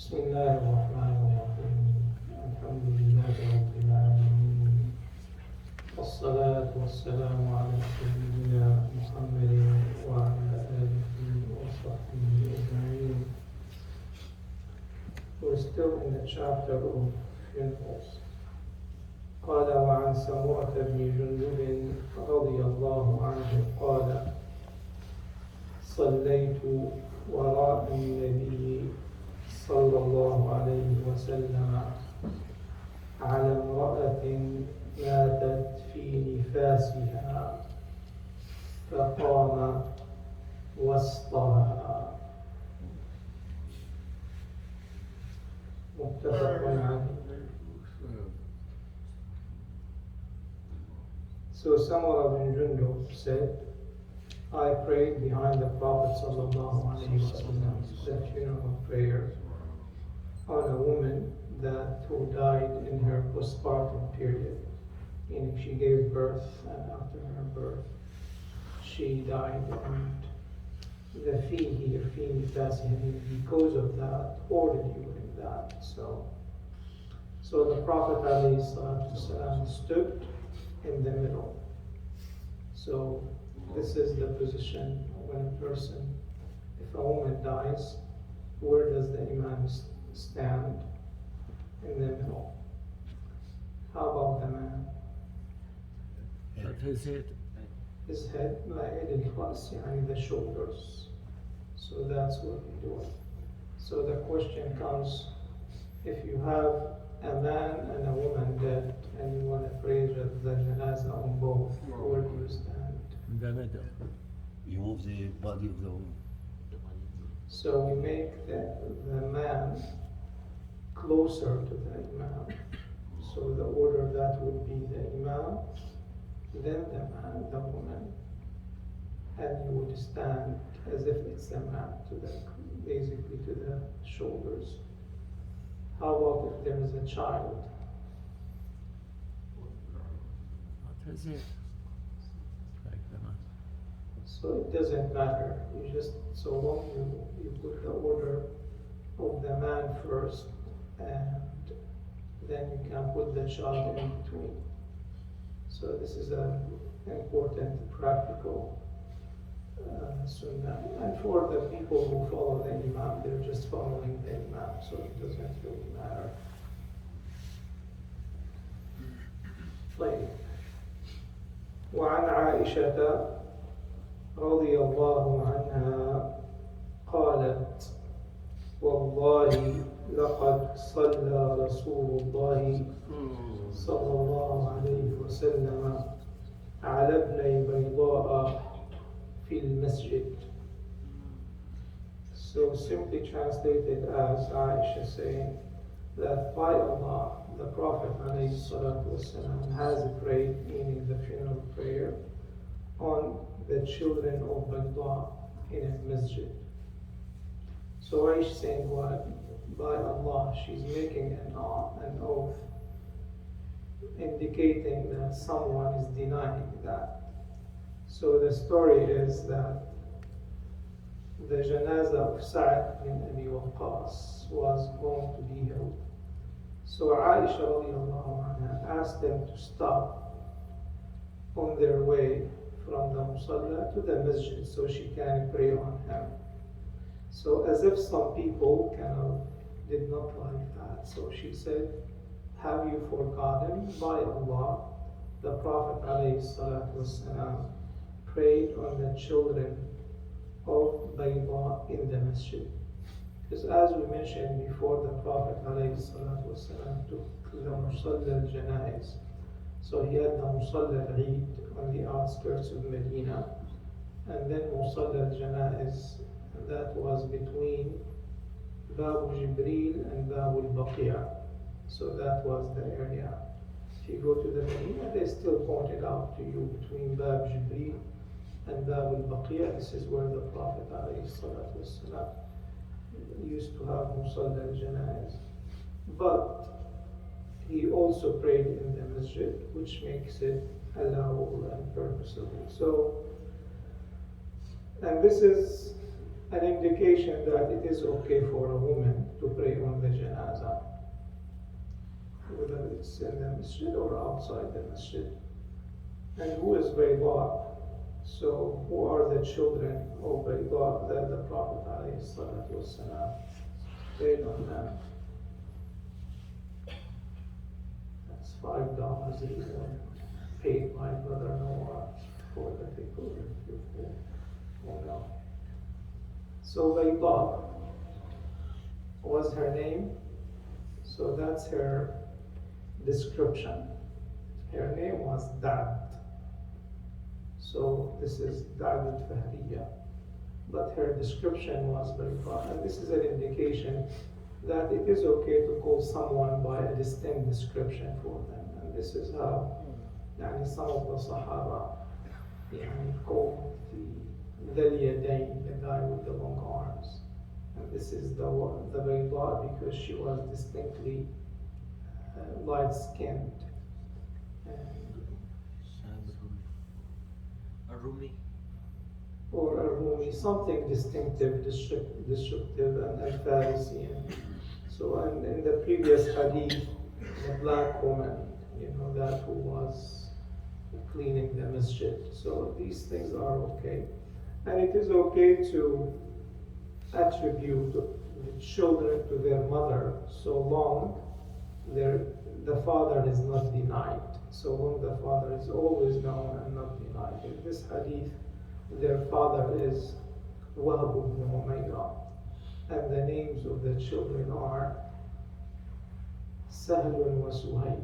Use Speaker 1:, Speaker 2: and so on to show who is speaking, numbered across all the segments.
Speaker 1: بسم الله الرحمن الرحيم الحمد لله رب العالمين والصلاة والسلام على سيدنا محمد وعلى آله وصحبه أجمعين. We're still in the chapter of funerals. قال وعن سمرة بن جندب رضي الله عنه قال صليت وراء النبي صلى الله عليه وسلم على امرأة ماتت في نفاسها فقام وسطها متفق عليه. So Samurah bin Jundub said, I prayed behind the Prophet sallallahu alaihi wasallam the funeral prayer on a woman who died in her postpartum period. Meaning she gave birth, and after her birth she died, and the fee here, fee nifasiha, because of that, or during that. So the Prophet alayhi salatu wasalam stood in the middle. So this is the position when a person, if a woman dies, where does the Imam stand? In the middle. How about the man?
Speaker 2: His head.
Speaker 1: His head, the shoulders. So that's what we do. So the question comes, if you have a man and a woman dead, and you want to pray the janazah on both, where do you stand?
Speaker 2: In the middle.
Speaker 3: You move the body of the woman.
Speaker 1: So we make the man closer to the Imam. So the order that would be the Imam, then the man, the woman, and you would stand as if it's the man, basically to the shoulders. How about if there is a child?
Speaker 2: What is it? Like the man.
Speaker 1: So it doesn't matter. You just, so long you put the order of the man first, and then you can put the child in between. So this is an important practical sunnah. And for the people who follow the Imam, they're just following the Imam, so it doesn't really matter. طيب. وعن عائشة رضي الله عنها قالت والله لقد صلى رسول الله صلى الله عليه وسلم على ابني بيضاء في المسجد. So simply translated as Aisha saying that by Allah, the Prophet ﷺ has prayed, meaning the funeral prayer, on the children of Bayda in a masjid. So Aisha saying what? By Allah, she's making an oath indicating that someone is denying that. So the story is that the janazah of Sa'd bin Abi Waqqas was going to be held. So Aisha radiallahu anha asked them to stop on their way from the musalla to the masjid so she can pray on him. So as if some people did not like that. So she said, have you forgotten? By Allah, the Prophet ﷺ prayed on the children of Bayda in the masjid. Because as we mentioned before, the Prophet ﷺ took the Musalla al-Janaiz. So he had the Musalla al-Eid on the outskirts of Medina, and then Musalla al-Janaiz, and that was between Bab Jibril and Bab al-Baqiyah. So that was the area. If you go to the Medina, they still pointed out to you between Bab Jibril and Bab al-Baqiyah, this is where the Prophet ﷺ used to have Musalla al-Janaiz. But he also prayed in the masjid, which makes it allowable and permissible. So, and this is an indication that it is okay for a woman to pray on the masjid or outside the masjid. And who is Bayda? So who are the children of Bayda that the Prophet ﷺ paid on them? That's $5 a year paid my brother Noah for the people before. Oh no. So Bayda was her name. So that's her description. Her name was Dad. So this is Dad al-Fahriya. But her description was Bayda. And this is an indication that it is okay to call someone by a distinct description for them. And this is how some of the Sahaba called the Yadayn, the guy with the long arms. And this is the Bayda because she was distinctly light-skinned.
Speaker 4: Rumi.
Speaker 1: Or a Rumi, something distinctive, disruptive, and Pharisee. So, and in the previous hadith, the black woman, that who was cleaning the masjid. So these things are okay. And it is okay to attribute the children to their mother so long the father is not denied. So long the father is always known and not denied. In this hadith, their father is Wahb ibn Umayra. And the names of the children are Sahl wa Suhayb.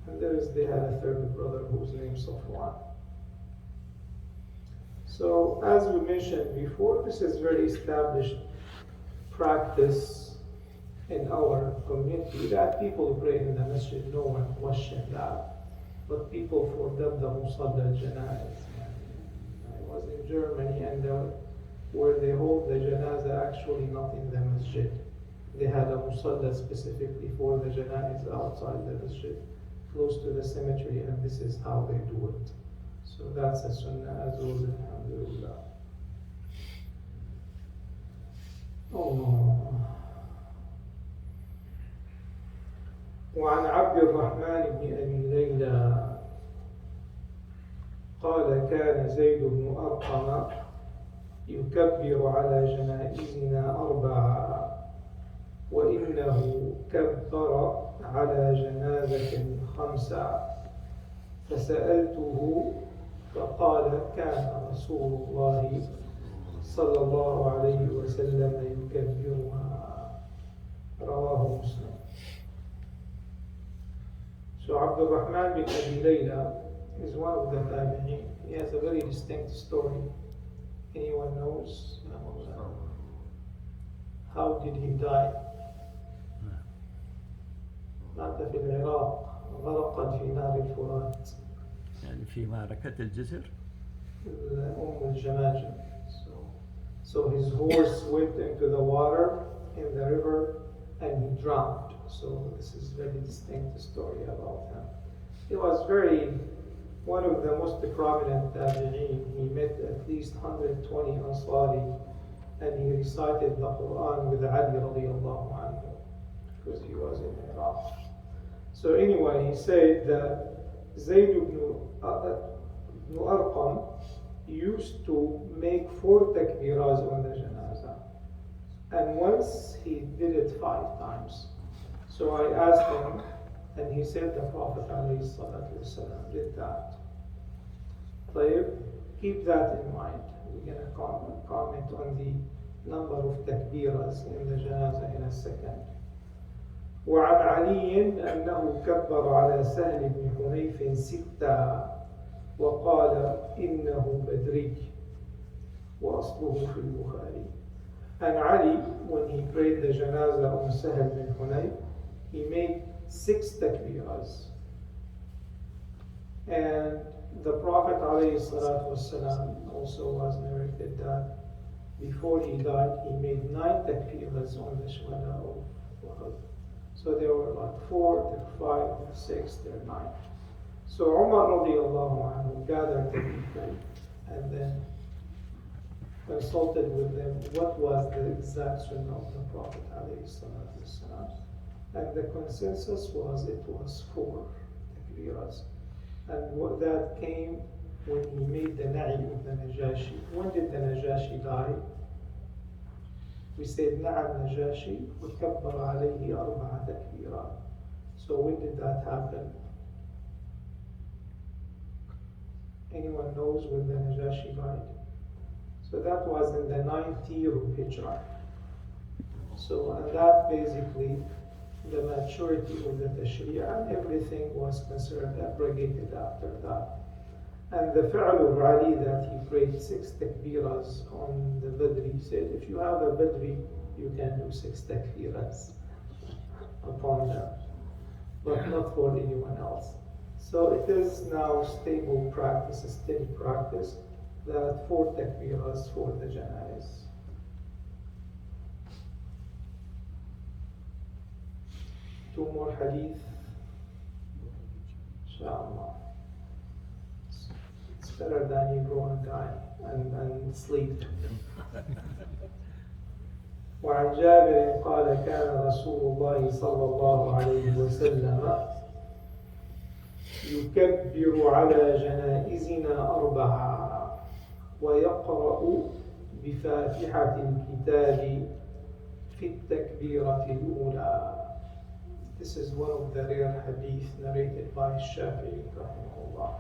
Speaker 1: And they had a third brother whose name is Safwan. So as we mentioned before, this is very established practice in our community that people pray in the masjid, no one questioned that. But people forgot the Musalla al-Janaiz. I was in Germany and where they hold the Janaza actually not in the masjid. They had a Musalla specifically for the Janaiz outside the masjid, close to the cemetery, and this is how they do it. So that's a sunnah as well, alhamdulillah. Oh no. وعن عبد الرحمن بن أبي ليلى قال كان زيد بن أرقم يكبر على جنائزنا 4 وإنه كبر على جنازة 5 فسألته فقال كان رسول الله صلى الله عليه وسلم يكبرها رواه مسلم. So Abdul Rahman bin Abi Layla is one of the tabi'in. He has a very distinct story. Anyone knows? How did he die? مات في العراق غرقا في نار الفرات.
Speaker 2: يعني في معركة الجسر.
Speaker 1: الجماجم. So his horse went into the water in the river and he drowned. So this is a very distinct story about him. He was one of the most prominent tabi'in. He met at least 120 Ansari and he recited the Quran with Ali radiallahu anhu because he was in Iraq. So anyway, he said that Zayd ibn Arqam used to make 4 takbiras on the janazah. And once he did it 5 times. So I asked him, and he said the Prophet ﷺ did that. طيب, keep that in mind. We're going to comment on the number of takbiras in the janazah in a second. وعن علي أنه كبر على سهل بن حنيف 6 وقال إنه بدري وأصله في البخاري. And Ali, when he prayed the janazah on Sahl bin Hunayf, he made 6 takbiras. And the Prophet ﷺ also was narrated that before he died, he made 9 takbiras on the shuhada of Uhud. So there were like 4, there were 5, there were 6, there were 9. So Umar radiallahu anhu gathered the people and then consulted with them what was the exact sunnah of the Prophet ﷺ. And the consensus was it was 4 takbiras. And that came when he made the na'i of the Najashi. When did the Najashi die? We said na'am Najashi وكبر عليه 4 takbirat. So when did that happen? Anyone knows when the Najashi died? So that was in the 9th year of Hijrah. So and that basically the maturity of the Tashri'ah and everything was considered abrogated after that. And the fi'l of Ali that he prayed 6 takbiras on the Badri, he said if you have a Badri you can do 6 takbiras upon them, but not for anyone else. So it is now stable practice, a steady practice, that 4 takbiras for the janais. Two more hadith, inshallah. It's better than you go and die and sleep. وعن جابر قال كان رسول الله صلى الله عليه وسلم يكبر على جنائزنا 4 ويقرأ بفاتحة الكتاب في التكبيرة الأولى. This is one of the rare hadith narrated by Shafi'i rahimahullah.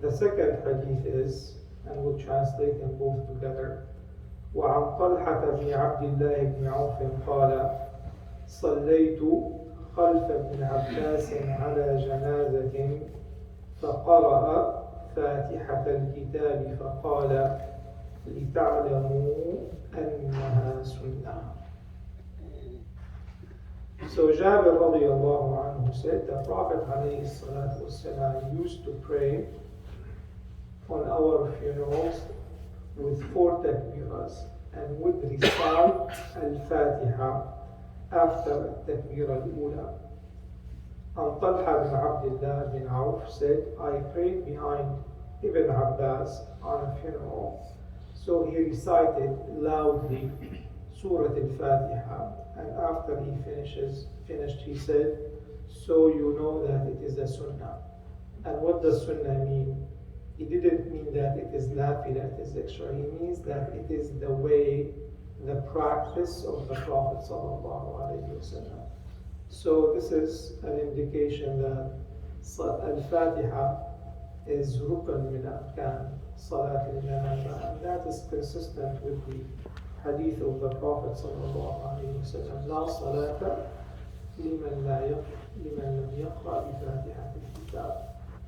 Speaker 1: The second hadith is, and we'll translate them both together. وعن طلحة بن عبد الله بن عوف قال صليت خلف ابن عباس على جنازة فقرأ فاتحة الكتاب فقال لتعلموا أنها سنة. So Jabir radiallahu anhu said the Prophet alayhi salatu wasalam used to pray on our funerals with 4 takbiras and would recite al-Fatiha after takbira al-Ula. And Talha bin Abdullah bin Auf said, I prayed behind Ibn Abbas on a funeral. So he recited loudly Surah al-Fatiha, and after he finished, he said, so you know that it is a sunnah. And what does sunnah mean? He didn't mean that it is nafila, it is extra. He means that it is the way, the practice of the Prophet sallallahu alaihi wasallam. So this is an indication that al-Fatiha is rukn min arkan salat al-janazah, and that is consistent with the hadith of the Prophet sallallahu alaihi wasallam. La salata liman lam yaqra bi Fatihat al-kitab.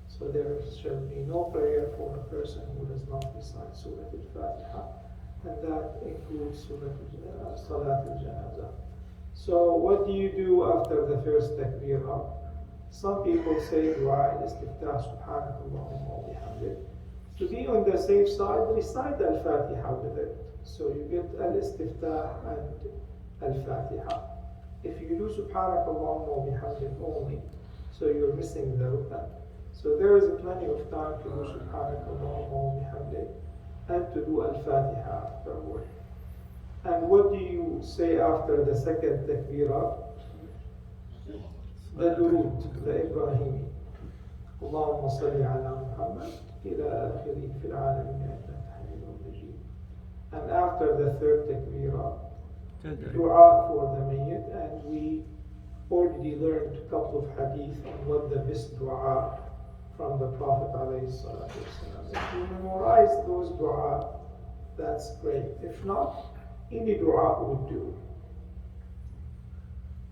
Speaker 1: So there shall be no prayer for a person who does not recite Surah al-Fatiha, and that includes Salat al-Janazah. So what do you do after the first takbirah? Some people say dua al-istiftah subhanakallahumma wa bihamdik. To be on the safe side, recite al-Fatiha with it. So you get al-istiftah and al-Fatiha. If you do subhanakallahumma wa bihamdik only, so you're missing the rukn. So there is plenty of time to do subhanakallahumma wa bihamdik and to do al-Fatiha afterward. And what do you say after the second takbirah? The durud, the Ibrahimi. Allahumma salli ala Muhammad ila akhiri fil alamin innaka hamidun majid. And after the third takbirah, dua for the mayyit, and we already learned a couple of hadith on what the best dua from the Prophet alayhi salatu wasalam. If you memorize those dua, that's great. If not, any dua would do.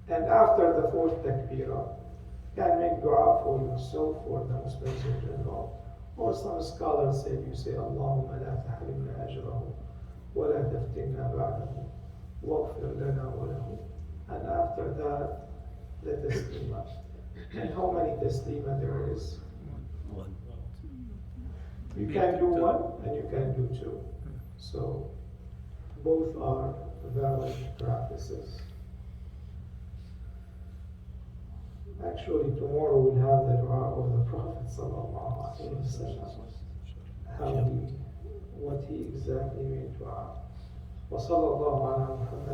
Speaker 1: And after the fourth takbirah, you can make dua for yourself, for the Muslims in general. Or some scholars say, you say, Allahumma la tahrimna ajrahu, wa la taftinna ba'dahu, waghfir lana wa lahu. And after that, the taslima. And how many taslima there is?
Speaker 3: 1.
Speaker 1: You can do 1 and you can do 2. So both are valid practices. Actually, tomorrow we'll have the dua of the Prophet sallallahu alaihi wasallam. What he exactly meant dua. وصلى الله على محمد